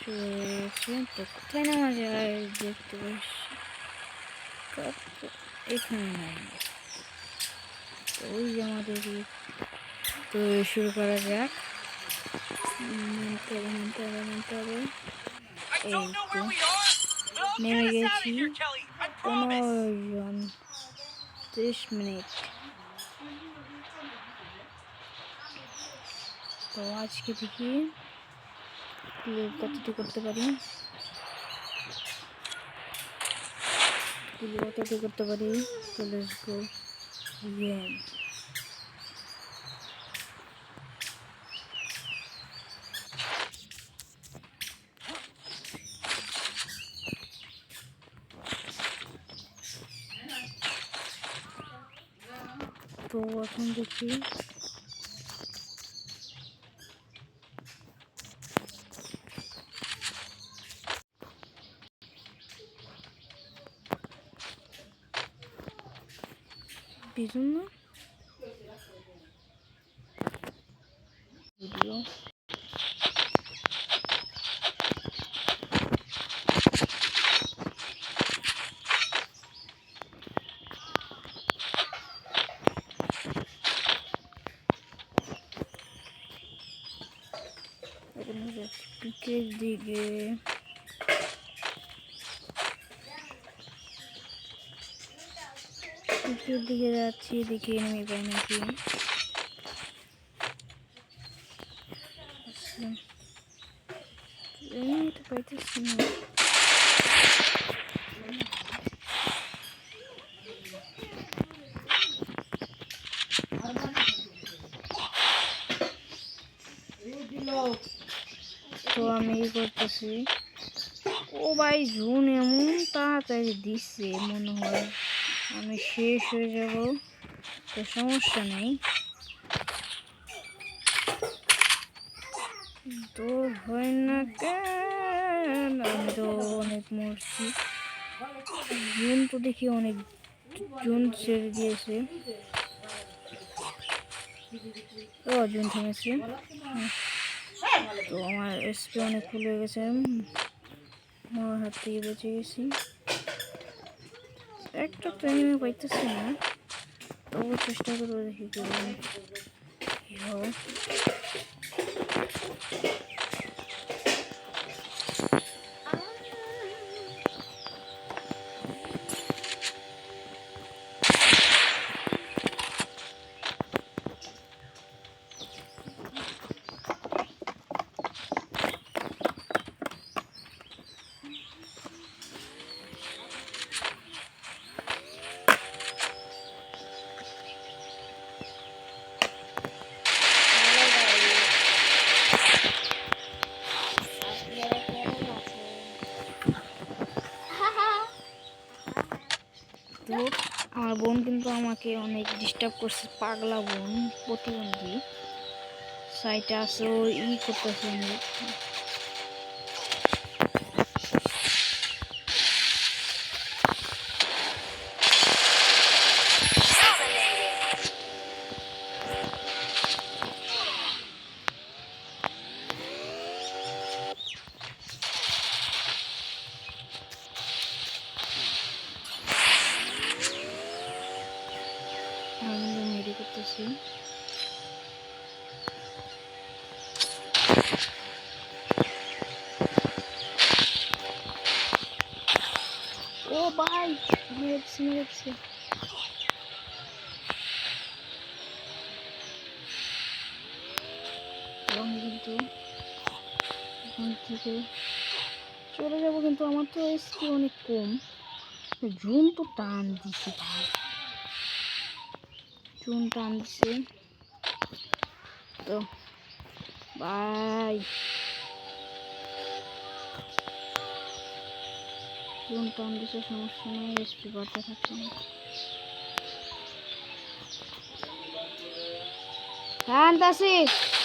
চলে গেছে। তো কোথায় নামা যায় দেখতে পাচ্ছি এখানে নাই। তো ওই যে আমাদের তো শুরু করা যাক। নামতে হবে। এই তো নেমে গেছি। 15 জন, 30 মিনিট। তো আজকে দেখি কতটি করতে পারি। তো লেটস গো গেম। তো এখন দেখি বিভিন্ন ভিডিও পিকের দিকে যাচ্ছি। দেখি এনিমি পাই নাকি। এনিমি তো পাইতেছি না। তো আমি কি করতেছি, ও ভাই জুন এমন তাড়াতাড়ি দিচ্ছে মনে হয় আমি শেষ হয়ে যাব। তো সমস্যা নেই, তো হয় না কেন। আমি তো অনেক মরছি। জুন তো দেখি অনেক জুন ছেড়ে দিয়েছে। ও জুন থেমেছে। তো আমার এসপি অনেক ফুল হয়ে গেছে। আমার হাত থেকে বেঁচে গেছি। একটা তো এনিমি পাইতেছি না, তবু চেষ্টা করবো দেখি কি হয়। তো আমার বোন কিন্তু আমাকে অনেক ডিস্টার্ব করছে, পাগলা বোন, প্রতিবন্ধী। সাইটে আসে ও করতেছে অনেক। আমি মেডি করতেছি। ও ভাই মেরেছে। আমি কিন্তু এখান থেকে চলে যাবো, কিন্তু আমার তো এসপি অনেক কম। জুন তো টান দিছে ভাই, জুন টান দিছে। তো ভাই জুন টান দিছে, সমস্যা নেই, এসপি বাড়তে থাকছে না। টান দাসি